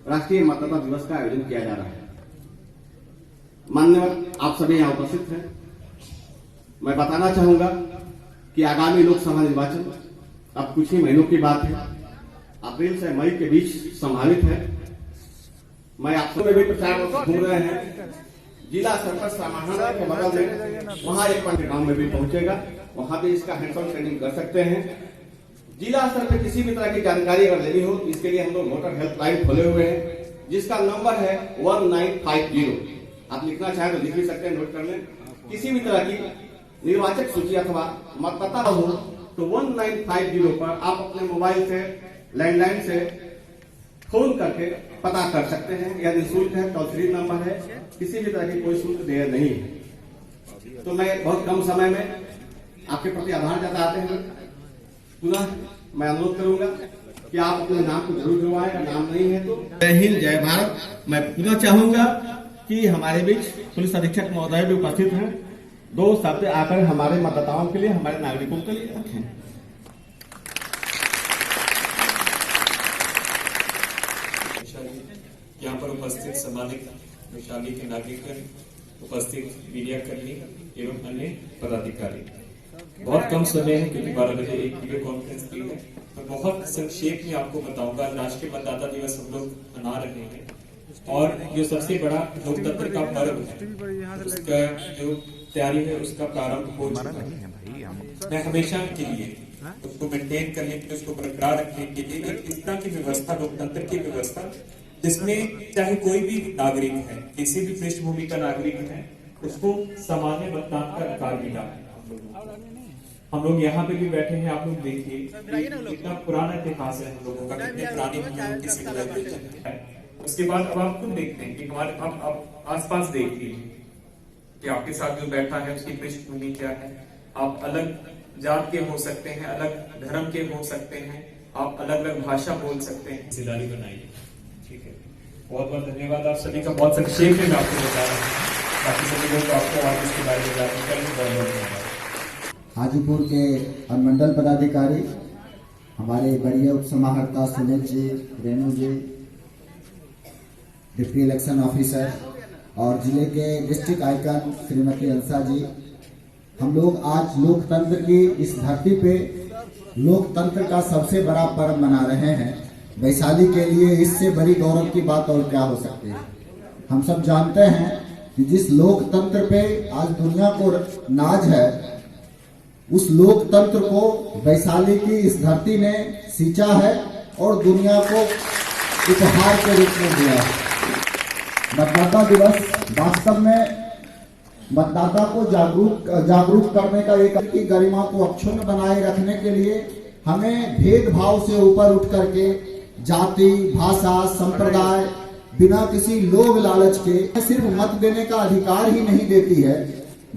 राष्ट्रीय मतदाता दिवस का आयोजन किया जा रहा है। माननीय आप सभी यहाँ उपस्थित हैं। मैं बताना चाहूंगा कि आगामी लोकसभा निर्वाचन अब कुछ ही महीनों की बात है। अप्रैल से मई के बीच संभावित है। मैं आप सब में भी प्रचार घूम रहे हैं। जिला स्तर पर समाहरणा के बगल में वहां एक पंच गांव में भी पहुंचेगा, वहां भी इसका हैंड्स ऑन ट्रेनिंग कर सकते हैं। जिला स्तर पर किसी भी तरह की जानकारी अगर लेनी हो, इसके लिए हम लोग वोटर हेल्पलाइन खोले हुए हैं, जिसका नंबर है 1950। आप लिखना चाहें तो लिख भी सकते हैं, नोट कर लें। किसी भी तरह की निर्वाचक सूची अथवा मतदाता हो तो 1950 पर आप अपने मोबाइल से, लैंडलाइन से फोन करके पता कर सकते हैं। यह निःशुल्क है, टोल फ्री नंबर है, किसी भी तरह की कोई शुल्क देय नहीं है। तो मैं बहुत कम समय में आपके प्रति आभार जताते हैं। पुनः मैं अनुरोध करूंगा कि आप अपने नाम को जरूर जुड़वाएं, अगर नाम नहीं है तो। जय हिंद, जय भारत। मैं पुनः चाहूंगा कि हमारे बीच पुलिस अधीक्षक महोदय भी उपस्थित हैं। 2 शब्द आकर हमारे मतदाताओं के लिए, हमारे नागरिकों के लिए रखें। यहाँ पर उपस्थित सम्मानित वैशाली के नागरिकगण, उपस्थित मीडिया कर्मी एवं अन्य पदाधिकारी, बहुत कम समय है क्योंकि 12 बजे एक वीडियो कॉन्फ्रेंस की है। मैं बहुत संक्षेप में आपको बताऊंगा। राष्ट्रीय मतदाता दिवस हम लोग मना रहे हैं और जो सबसे बड़ा लोकतंत्र का पर्व है, उसका जो तैयारी है उसका प्रारंभ हो चुका है। मैं हमेशा के लिए उसको मेंटेन करने के लिए, उसको बरकरार रखने के लिए एक इस तरह की व्यवस्था, लोकतंत्र की व्यवस्था, जिसमें चाहे कोई भी नागरिक है, किसी भी पृष्ठभूमि का नागरिक है, उसको सामान्य मतदान का अधिकार मिला है। हम लोग यहाँ पे भी बैठे हैं। आप लोग देखिए कितना पुराना इतिहास है हम लोगों का, कितने पुरानी हम लोगों की सिविलाइजेशन है। उसके बाद अब आप खुद देखते हैं कि हमारे आप आसपास देखिए कि आपके साथ जो बैठा है उसकी पृष्ठभूमि क्या है। आप अलग जात के हो सकते हैं, अलग धर्म के हो सकते हैं, आप अलग अलग भाषा बोल सकते हैं। जिम्मेदारी बनाइए, ठीक है। बहुत बहुत धन्यवाद आप सभी का। बहुत संक्षेप में आपको बता रहा हूँ, बाकी सभी लोग आपको और इसके बारे में जानकारी करेंगे। बहुत बहुत धन्यवाद। हाजीपुर के अनुमंडल पदाधिकारी, हमारे वरीय उप समाहर्ता सुनील जी, रेणु जी, डिप्टी इलेक्शन ऑफिसर और जिले के डिस्ट्रिक्ट आइकन श्रीमती अंसा जी, हम लोग आज लोकतंत्र की इस धरती पे लोकतंत्र का सबसे बड़ा पर्व मना रहे हैं। वैशाली के लिए इससे बड़ी गौरव की बात और क्या हो सकती है। हम सब जानते हैं कि जिस लोकतंत्र पे आज दुनिया को नाज है, उस लोकतंत्र को वैशाली की इस धरती ने सींचा है और दुनिया को उपहार के रूप में दिया है। मतदाता दिवस वास्तव में मतदाता को जागरूक करने का एक की गरिमा को अक्षुण्ण बनाए रखने के लिए हमें भेदभाव से ऊपर उठ करके जाति, भाषा, संप्रदाय बिना किसी लोभ लालच के सिर्फ मत देने का अधिकार ही नहीं देती है,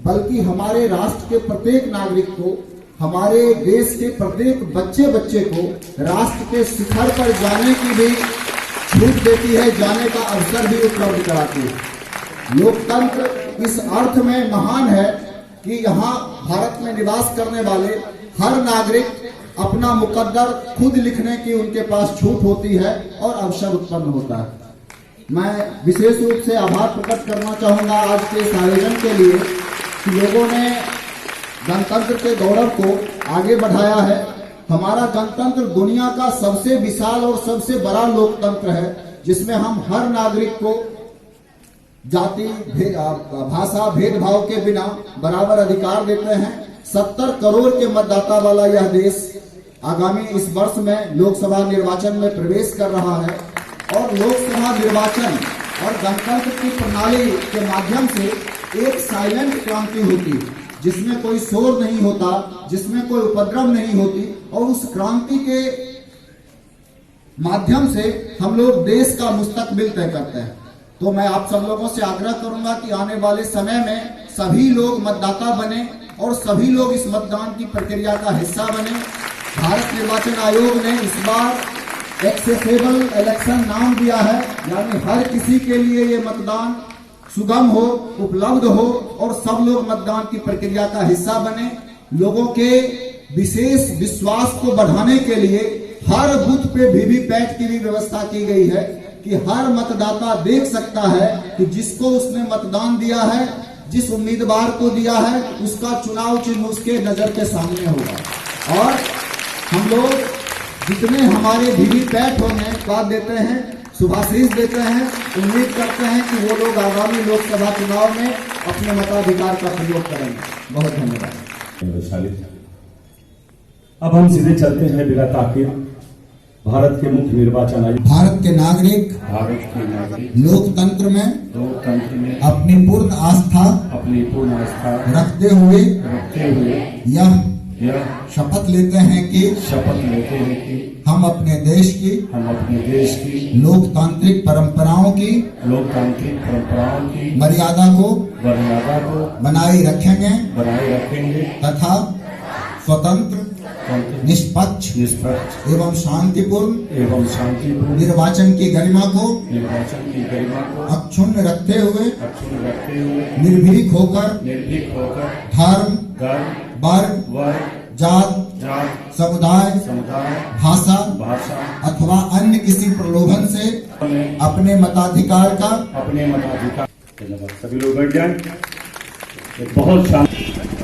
बल्कि हमारे राष्ट्र के प्रत्येक नागरिक को, हमारे देश के प्रत्येक बच्चे को राष्ट्र के शिखर पर जाने की भी छूट देती है, जाने का अवसर भी उपलब्ध कराती है। लोकतंत्र इस अर्थ में महान है कि यहाँ भारत में निवास करने वाले हर नागरिक अपना मुकद्दर खुद लिखने की उनके पास छूट होती है और अवसर उत्पन्न होता है। मैं विशेष रूप से आभार प्रकट करना चाहूंगा आज के इस आयोजन के लिए कि लोगों ने गणतंत्र के गौरव को आगे बढ़ाया है। हमारा गणतंत्र दुनिया का सबसे विशाल और सबसे बड़ा लोकतंत्र है, जिसमें हम हर नागरिक को जाति, भाषा भेदभाव के बिना बराबर अधिकार देते हैं। 70 करोड़ के मतदाता वाला यह देश आगामी इस वर्ष में लोकसभा निर्वाचन में प्रवेश कर रहा है और लोकसभा निर्वाचन और गणतंत्र की प्रणाली के माध्यम से एक साइलेंट क्रांति होती, जिसमें कोई शोर नहीं होता, जिसमें कोई उपद्रव नहीं होती, और उस क्रांति के माध्यम से हम लोग देश का मुस्तकबिल तय करते हैं। तो मैं आप सब लोगों से आग्रह करूंगा कि आने वाले समय में सभी लोग मतदाता बने और सभी लोग इस मतदान की प्रक्रिया का हिस्सा बने। भारत निर्वाचन आयोग ने इस बार एक्सेसिबल इलेक्शन नाम दिया है, यानी हर किसी के लिए ये मतदान सुगम हो, उपलब्ध हो और सब लोग मतदान की प्रक्रिया का हिस्सा बने। लोगों के विशेष विश्वास को बढ़ाने के लिए हर बूथ पे वीवीपैट की भी व्यवस्था की गई है। कि हर मतदाता देख सकता है कि जिसको उसने मतदान दिया है, जिस उम्मीदवार को दिया है, उसका चुनाव चिन्ह उसके नजर के सामने होगा। और हम लोग जितने हमारे वीवीपैट होंगे का देते हैं, शुभाशीष देते हैं, उम्मीद करते हैं कि वो लोग आगामी लोकसभा चुनाव में अपने मताधिकार का प्रयोग करेंगे। बहुत धन्यवाद। अब हम सीधे चलते हैं बिना ताकीर भारत के मुख्य निर्वाचन आयुक्त। भारत के नागरिक लोकतंत्र में अपनी पूर्ण आस्था रखते हुए यह शपथ लेते हैं कि हम अपने देश की लोकतांत्रिक परंपराओं की मर्यादा को बनाए रखेंगे तथा स्वतंत्र निष्पक्ष एवं शांतिपूर्ण निर्वाचन की गरिमा को अक्षुण्ण रखते हुए निर्भीक होकर धर्म, वर्ग, जात, समुदाय, भाषा अथवा अन्य किसी प्रलोभन से अपने मताधिकार का सभी लोग बैठ जाएं। बहुत शांति।